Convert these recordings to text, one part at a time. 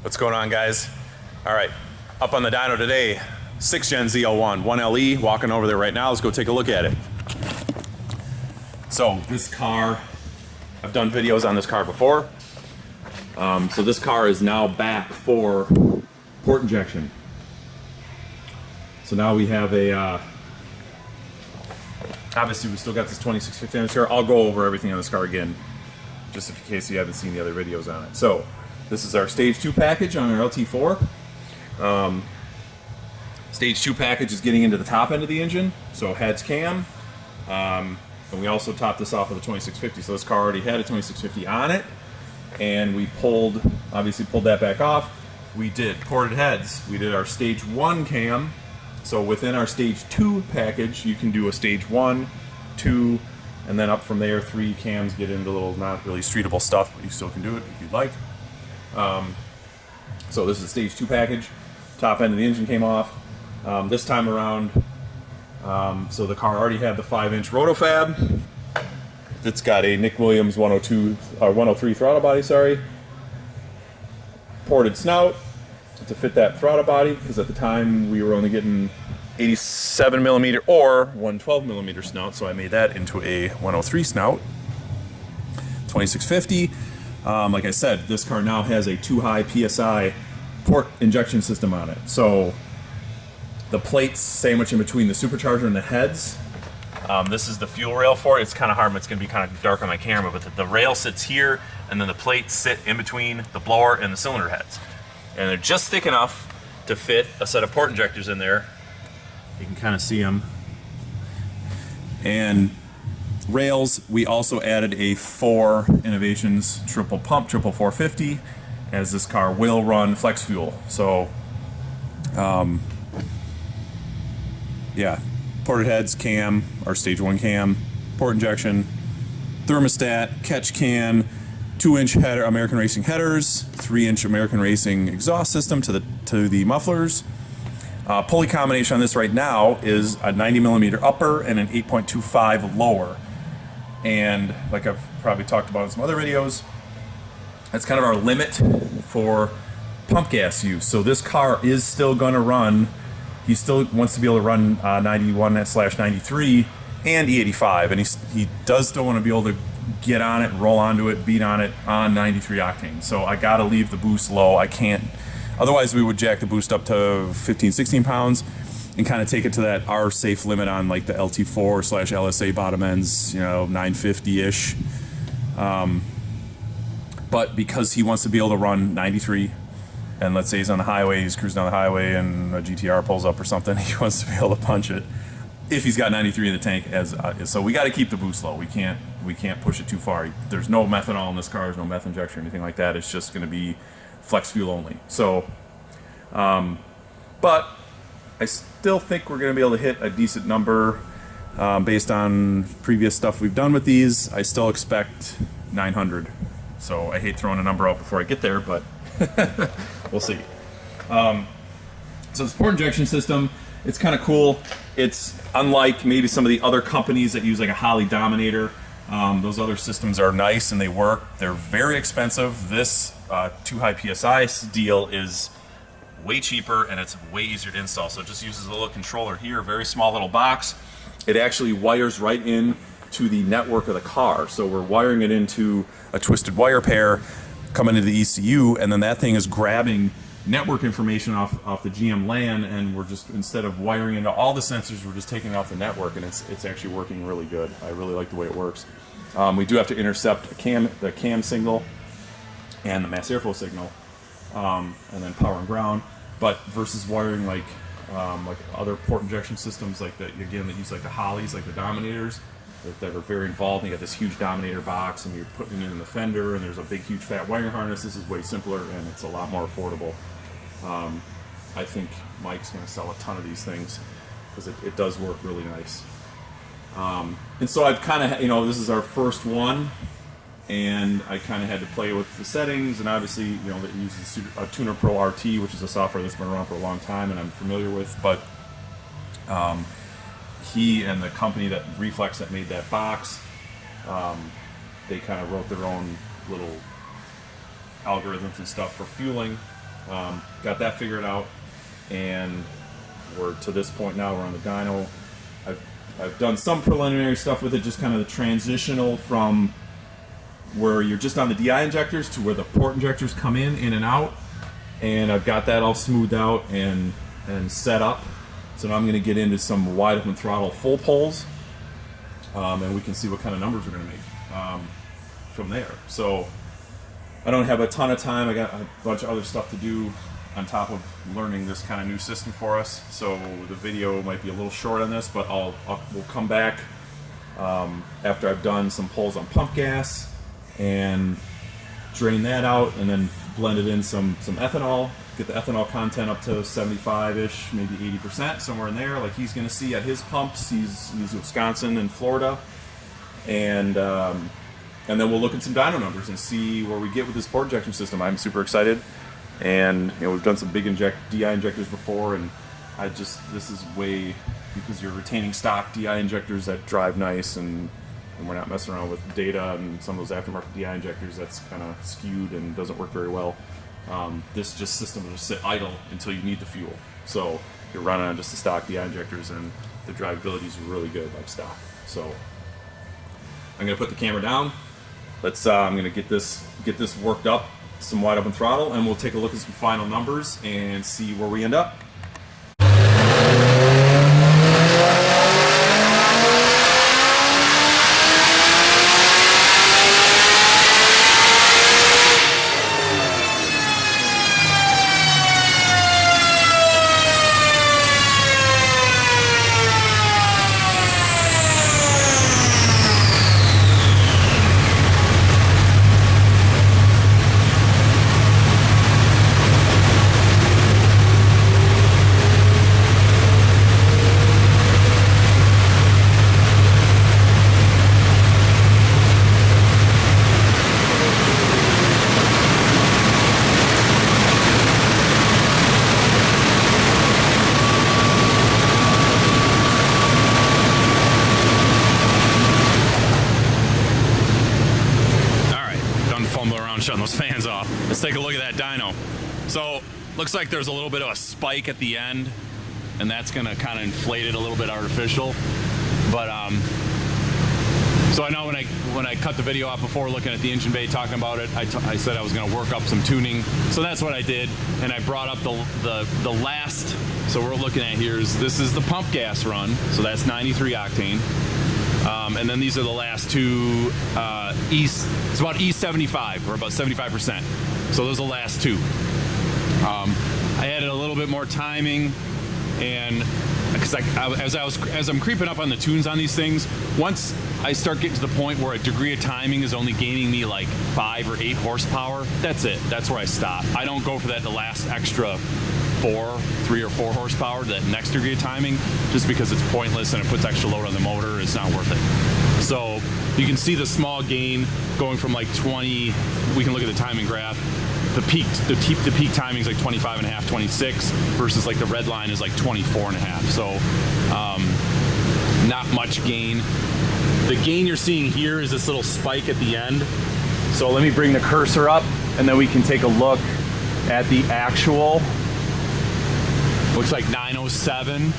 What's going on, guys? All right, up on the dyno today, 6 Gen ZL1, 1LE, walking over there right now. Let's go take a look at it. So this car, I've done videos on this car before. So this car is now back for port injection. So now we have a, obviously we still got this 2650 on this car. I'll go over everything on this car again, just in case you haven't seen the other videos on it. So this is our stage 2 package on our LT4. Stage 2 package is getting into the top end of the engine, so heads cam. And we also topped this off with a 2650, so this car already had a 2650 on it. And we obviously pulled that back off. We did ported heads. We did our stage 1 cam. So within our stage 2 package, you can do a stage 1, 2, and then up from there, 3 cams get into little not really streetable stuff, but you still can do it if you'd like. So this is a stage 2 package. Top end of the engine came off. This time around, so the car already had the 5-inch Roto-Fab. It's got a Nick Williams 103 throttle body, sorry. Ported snout to fit that throttle body, because at the time we were only getting 87 millimeter or 112 millimeter snout, so I made that into a 103 snout. 2650. Like I said, this car now has a 2-high PSI port injection system on it. So the plates sandwiched in between the supercharger and the heads. This is the fuel rail for it. It's kind of hard, but it's going to be kind of dark on my camera, but the rail sits here, and then the plates sit in between the blower and the cylinder heads. And they're just thick enough to fit a set of port injectors in there. You can kind of see them. And rails, we also added a 4 Innovations triple pump, triple 450, as this car will run flex fuel. So, yeah. Ported heads, cam, our stage 1 cam, port injection, thermostat, catch can, 2-inch header, American Racing headers, 3-inch American Racing exhaust system to the mufflers. Pulley combination on this right now is a 90 millimeter upper and an 8.25 lower. And like I've probably talked about in some other videos, that's kind of our limit for pump gas use. So this car is still gonna run. He still wants to be able to run 91/93 and E85, and he does still want to be able to get on it, roll onto it, beat on it on 93 octane. So I gotta leave the boost low. I can't, otherwise we would jack the boost up to 15-16 pounds and kind of take it to that our safe limit on like the LT4/LSA bottom ends, you know, 950-ish. But because he wants to be able to run 93, and let's say he's on the highway, he's cruising down the highway and a GTR pulls up or something, he wants to be able to punch it if he's got 93 in the tank. So we got to keep the boost low. We can't push it too far. There's no methanol in this car, there's no meth injection or anything like that. It's just going to be flex fuel only. So, but I still think we're going to be able to hit a decent number based on previous stuff we've done with these. I still expect 900. So I hate throwing a number out before I get there, but we'll see. So this port injection system, it's kind of cool. It's unlike maybe some of the other companies that use like a Holley Dominator. Those other systems are nice and they work. They're very expensive. This 2-high PSI deal is way cheaper and it's way easier to install. So it just uses a little controller here, a very small little box. It actually wires right in to the network of the car. So we're wiring it into a twisted wire pair coming into the ECU, and then that thing is grabbing network information off the GM LAN, and we're just, instead of wiring into all the sensors, we're just taking it off the network, and it's actually working really good. I really like the way it works. We do have to intercept the cam signal and the mass airflow signal, and then power and ground. But versus wiring like other port injection systems, like that use like the Holleys, like the Dominators, that are very involved. And you got this huge Dominator box, and you're putting it in the fender, and there's a big, huge, fat wiring harness. This is way simpler, and it's a lot more affordable. I think Mike's going to sell a ton of these things because it does work really nice. And so I've kind of, this is our first one, and I kind of had to play with the settings, and obviously, it uses a Tuner Pro RT, which is a software that's been around for a long time and I'm familiar with, but he and the company that Reflex that made that box, they kind of wrote their own little algorithms and stuff for fueling. got that figured out, and we're to this point now. We're on the dyno. I've done some preliminary stuff with it, just kind of the transitional from where you're just on the DI injectors to where the port injectors come in and out, and I've got that all smoothed out and set up. So now I'm going to get into some wide open throttle full pulls, and we can see what kind of numbers we're going to make from there. So I don't have a ton of time. I got a bunch of other stuff to do on top of learning this kind of new system for us. So the video might be a little short on this, but we'll come back after I've done some pulls on pump gas and drain that out, and then blended in some ethanol, get the ethanol content up to 75-ish, maybe 80%, somewhere in there, like he's going to see at his pumps. He's Wisconsin and Florida, and then we'll look at some dyno numbers and see where we get with this port injection system. I'm super excited, and we've done some big DI injectors before, and this is way, because you're retaining stock DI injectors that drive nice, and we're not messing around with data and some of those aftermarket DI injectors that's kind of skewed and doesn't work very well. This system will just sit idle until you need the fuel. So you're running on just the stock DI injectors, and the drivability is really good like stock. So I'm gonna put the camera down. I'm gonna get this worked up, some wide open throttle, and we'll take a look at some final numbers and see where we end up. Shutting those fans off. Let's take a look at that dyno. So looks like there's a little bit of a spike at the end, and that's gonna kind of inflate it a little bit artificial. But so I know when I cut the video off before, looking at the engine bay, talking about it, I said I was gonna work up some tuning. So that's what I did, and I brought up the last. So we're looking at this is the pump gas run. So that's 93 octane. And then these are the last two, it's about E75, or about 75%. So those are the last two. I added a little bit more timing, and because as I'm creeping up on the tunes on these things, once I start getting to the point where a degree of timing is only gaining me like 5 or 8 horsepower, that's it. That's where I stop. I don't go for that the last extra 3 or 4 horsepower, that next degree of timing, just because it's pointless and it puts extra load on the motor. It's not worth it. So you can see the small gain going from like 20. We can look at the timing graph. The peak timing is like 25.5, 26, versus like the red line is like 24.5. So not much gain. The gain you're seeing here is this little spike at the end. So let me bring the cursor up, and then we can take a look at the actual. Looks like 907.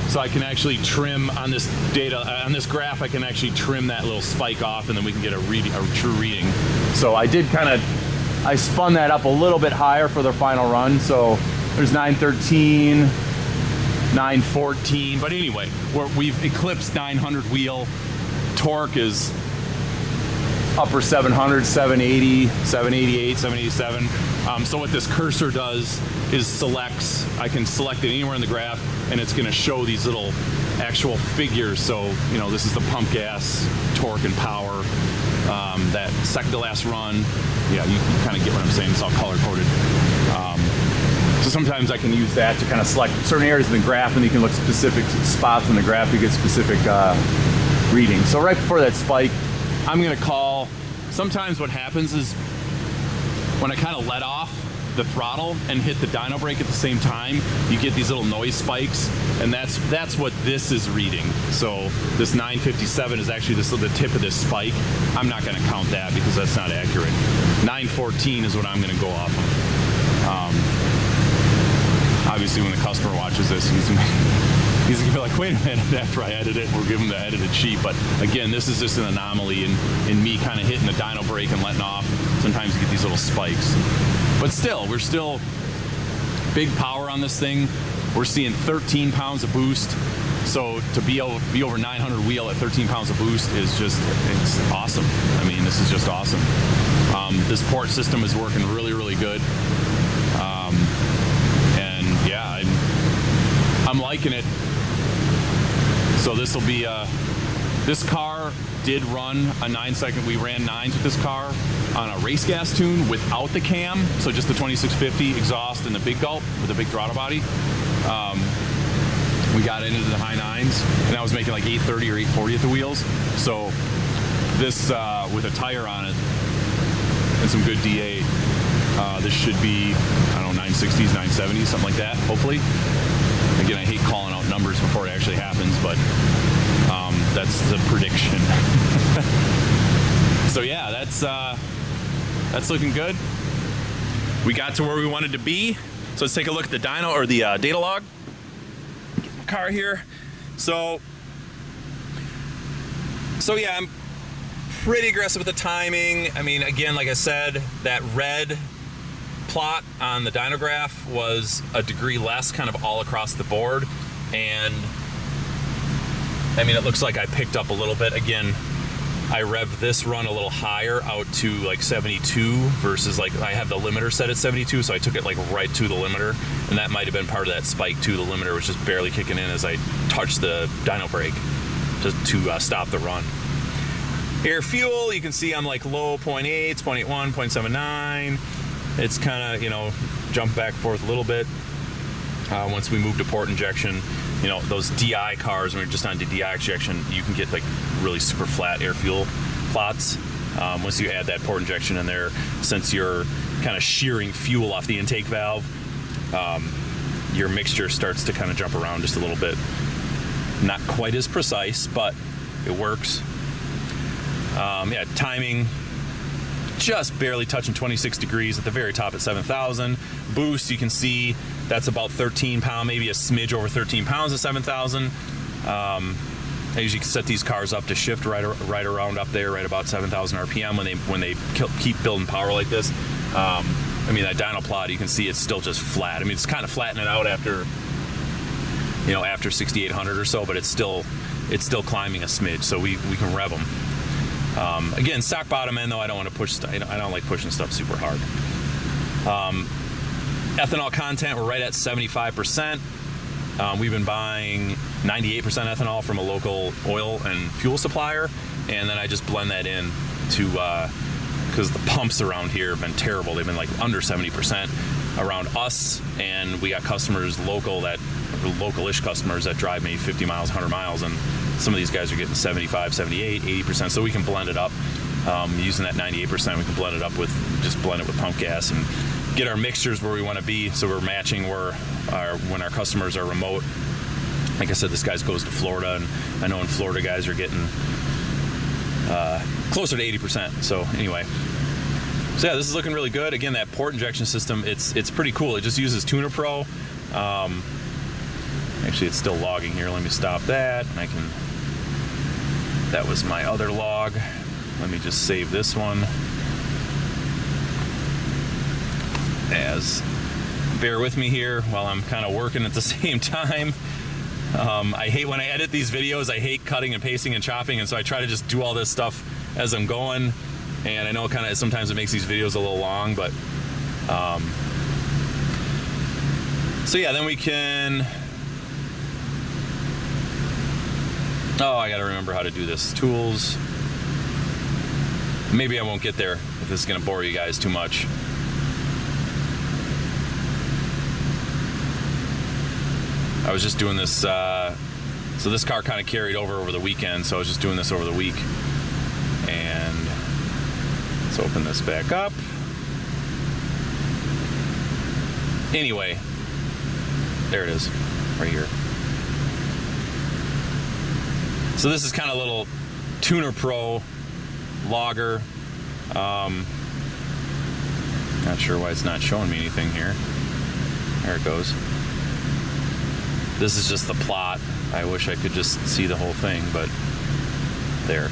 So I can actually trim on this data, on this graph, I can actually trim that little spike off, and then we can get a true reading. So I spun that up a little bit higher for the final run. So there's 913, 914. But anyway, we've eclipsed 900 wheel. Torque is upper 700, 780, 788, 787. So what this cursor does is I can select it anywhere in the graph, and it's going to show these little actual figures. So, this is the pump gas, torque, and power. That second to last run, yeah, you kind of get what I'm saying. It's all color coded. So sometimes I can use that to kind of select certain areas in the graph, and you can look specific spots in the graph to get specific readings. So right before that spike, I'm going to call. Sometimes what happens is when I kind of let off the throttle and hit the dyno brake at the same time, you get these little noise spikes, and that's what this is reading. So this 957 is actually the tip of this spike. I'm not going to count that because that's not accurate. 914 is what I'm going to go off of. obviously when the customer watches this, he's gonna be like, wait a minute, after I edit it, we'll give him the edited sheet. But again, this is just an anomaly in me kind of hitting the dyno brake and letting off. Sometimes you get these little spikes. But still, we're still big power on this thing. We're seeing 13 pounds of boost. So to be able to be over 900 wheel at 13 pounds of boost is just, it's awesome. I mean, this is just awesome. This port system is working really, really good. And yeah, I'm liking it. So this will be, this car did run a 9-second, we ran 9s with this car on a race gas tune without the cam. So just the 2650 exhaust and the big Gulp with the big throttle body. We got into the high 9s and I was making like 830 or 840 at the wheels. So this, with a tire on it and some good D8, this should be, I don't know, 960s, 970s, something like that, hopefully. Again, I hate calling out numbers before it actually happens, but that's the prediction. So yeah, that's looking good. We got to where we wanted to be. So let's take a look at the dyno or the data log. Get my car here. So yeah, I'm pretty aggressive with the timing. I mean, again, like I said, that red plot on the dyno graph was a degree less kind of all across the board. And I mean, it looks like I picked up a little bit. Again, I revved this run a little higher out to like 72 versus like I have the limiter set at 72, so I took it like right to the limiter, and that might have been part of that spike too. The limiter was just barely kicking in as I touched the dyno brake to stop the run. Air fuel, you can see I'm like low 0.8s, 0.81, 0.79. It's kind of, you know, jumped back and forth a little bit. Once we moved to port injection, you know, those DI cars, when we're just on the DI injection, you can get like really super flat air fuel plots. Once you add that port injection in there, since you're kind of shearing fuel off the intake valve, your mixture starts to kind of jump around just a little bit. Not quite as precise, but it works. Yeah, timing, just barely touching 26 degrees at the very top at 7,000. Boost, you can see that's about 13 pound, maybe a smidge over 13 pounds at 7,000. I usually set these cars up to shift right around up there, right about 7,000 RPM when they keep building power like this. I mean, that dyno plot, you can see it's still just flat. I mean, it's kind of flattening out after, you know, after 6,800 or so, but it's still climbing a smidge, so we can rev them. Again, stock bottom end though, I don't want to push. I don't like pushing stuff super hard. Ethanol content, we're right at 75%. We've been buying 98% ethanol from a local oil and fuel supplier, and then I just blend that in to because the pumps around here have been terrible. They've been like under 70% around us, and we got customers local-ish customers that drive maybe 50 miles, 100 miles, and some of these guys are getting 75, 78, 80%. So we can blend it up using that 98%. We can blend it up with pump gas and get our mixtures where we want to be, so we're matching when our customers are remote. Like I said, this guy goes to Florida, and I know in Florida guys are getting closer to 80%. So anyway, so yeah, this is looking really good. Again, that port injection system, it's pretty cool. It just uses Tuner Pro. Actually, it's still logging here. Let me stop that. That was my other log. Let me just save this one bear with me here while I'm kind of working at the same time. I hate when I edit these videos, I hate cutting and pasting and chopping, and so I try to just do all this stuff as I'm going, and I know kind of sometimes it makes these videos a little long, but so yeah, then we can, I gotta remember how to do this. Tools. Maybe I won't get there if this is gonna bore you guys too much. I was just doing this, so this car kind of carried over the weekend, so I was just doing this over the week. And let's open this back up. Anyway, there it is, right here. So this is kind of a little Tuner Pro logger. Not sure why it's not showing me anything here. There it goes. This is just the plot. I wish I could just see the whole thing, but there.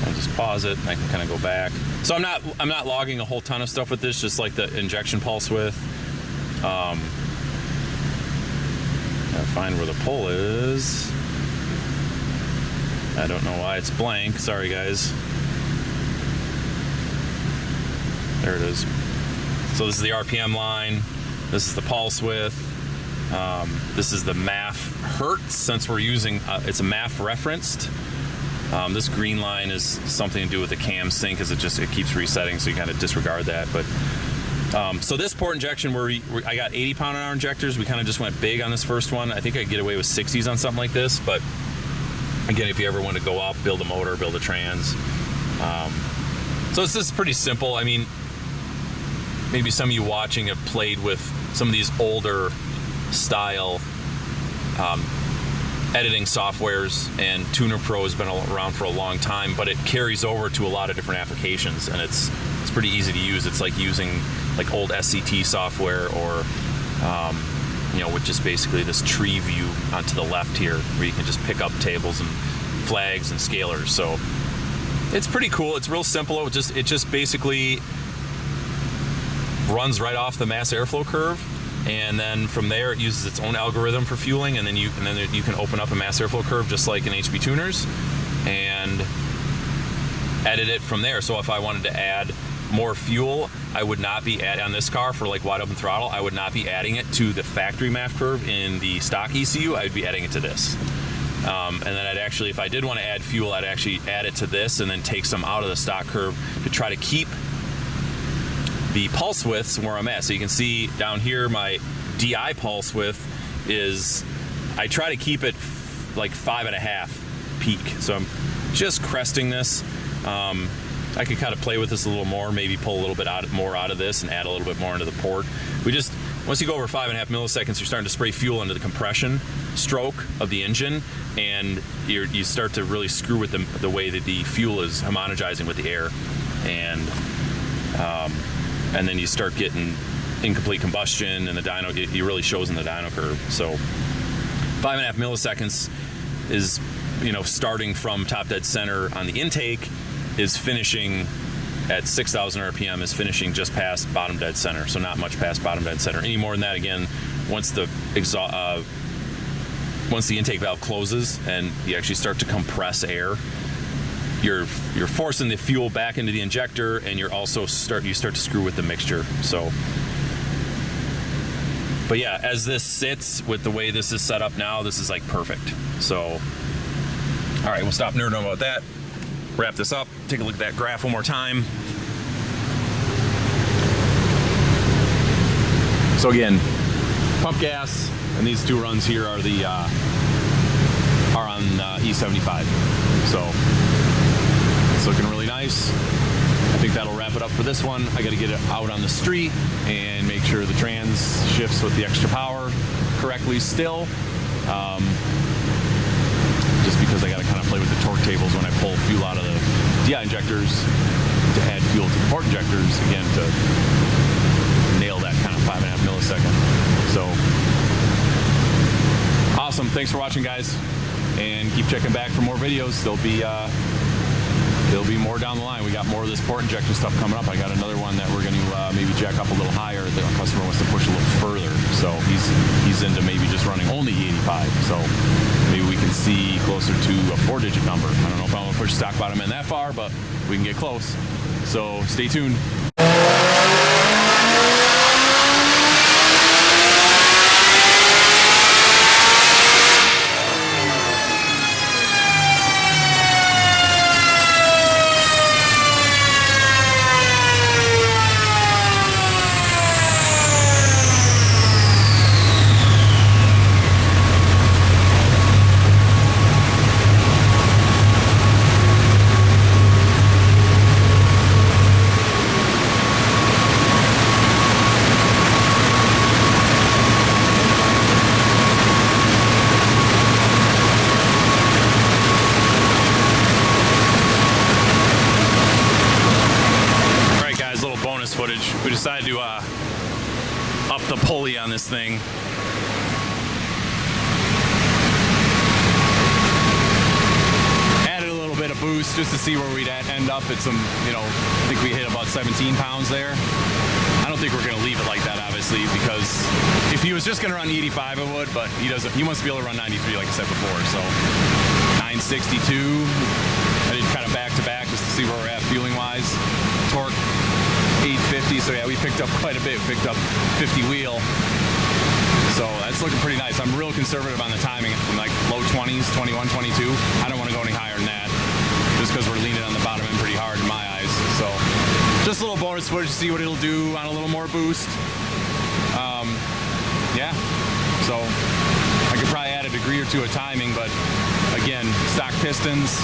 I'll just pause it and I can kind of go back. So I'm not logging a whole ton of stuff with this, just like the injection pulse width. Gotta find where the pull is. I don't know why it's blank. Sorry, guys. There it is. So this is the RPM line. This is the pulse width. This is the MAF hertz, since we're using, it's a MAF referenced. This green line is something to do with the cam sync, as it keeps resetting, so you kind of disregard that. But so this port injection, I got 80 pound-an-hour injectors. We kind of just went big on this first one. I think I could get away with 60s on something like this, but again, if you ever want to go up, build a motor, build a trans. So this is pretty simple. I mean, maybe some of you watching have played with some of these older style editing softwares, and Tuner Pro has been around for a long time, but it carries over to a lot of different applications, and it's pretty easy to use. It's like using like old SCT software, or you know, with just basically this tree view onto the left here, where you can just pick up tables and flags and scalars. So it's pretty cool. It's real simple. It just basically runs right off the mass airflow curve, and then from there it uses its own algorithm for fueling, and then you can open up a mass airflow curve just like in HP tuners and edit it from there. So if I wanted to add more fuel, I would not be adding on this car for like wide open throttle. I would not be adding it to the factory MAF curve in the stock ECU. I would be adding it to this. And then I'd actually, if I did want to add fuel, I'd actually add it to this and then take some out of the stock curve to try to keep the pulse widths where I'm at. So you can see down here, my DI pulse width is, I try to keep it like 5.5 peak. So I'm just cresting this. I could kind of play with this a little more, maybe pull a little bit more out of this and add a little bit more into the port. Once you go over 5.5 milliseconds, you're starting to spray fuel into the compression stroke of the engine, and you start to really screw with the way that the fuel is homogenizing with the air, and then you start getting incomplete combustion, and the dyno, it really shows in the dyno curve. So 5.5 milliseconds is, you know, starting from top dead center on the intake, is finishing at 6,000 RPM, is finishing just past bottom dead center. So not much past bottom dead center. Any more than that, again, once the intake valve closes and you actually start to compress air, you're forcing the fuel back into the injector, and you start to screw with the mixture. So, but yeah, as this sits with the way this is set up now, this is like perfect. So, all right, we'll stop nerding about that. Wrap this up. Take a look at that graph one more time. So again, pump gas, and these two runs here are the are on E75. So it's looking really nice. I think that'll wrap it up for this one. I got to get it out on the street and make sure the trans shifts with the extra power correctly still. Just because I got to kind of play with the torque tables when I pull fuel out of the DI injectors to add fuel to the port injectors, again, to nail that kind of 5.5 millisecond. So awesome. Thanks for watching, guys, and keep checking back for more videos. There'll be more down the line. We got more of this port injection stuff coming up. I got another one that we're going to maybe jack up a little higher. The customer wants to push a little further, so he's into maybe just running only E85. So maybe we can see closer to a 4-digit number. I don't know if I'm going to push stock bottom end that far, but we can get close. So stay tuned. we decided to up the pulley on this thing. Added a little bit of boost just to see where we'd end up at some, you know, I think we hit about 17 pounds there. I don't think we're going to leave it like that, obviously, because if he was just going to run 85, it would, but he doesn't. He wants to be able to run 93, like I said before. So 962. I did kind of back to back just to see where we're at fueling wise. Torque 850. So yeah, we picked up quite a bit. We picked up 50 wheel. So that's looking pretty nice. I'm real conservative on the timing, from like low 20s, 21, 22. I don't want to go any higher than that, just because we're leaning on the bottom end pretty hard in my eyes. So just a little bonus footage to see what it'll do on a little more boost. Yeah, so I could probably add a degree or two of timing, but again, stock pistons,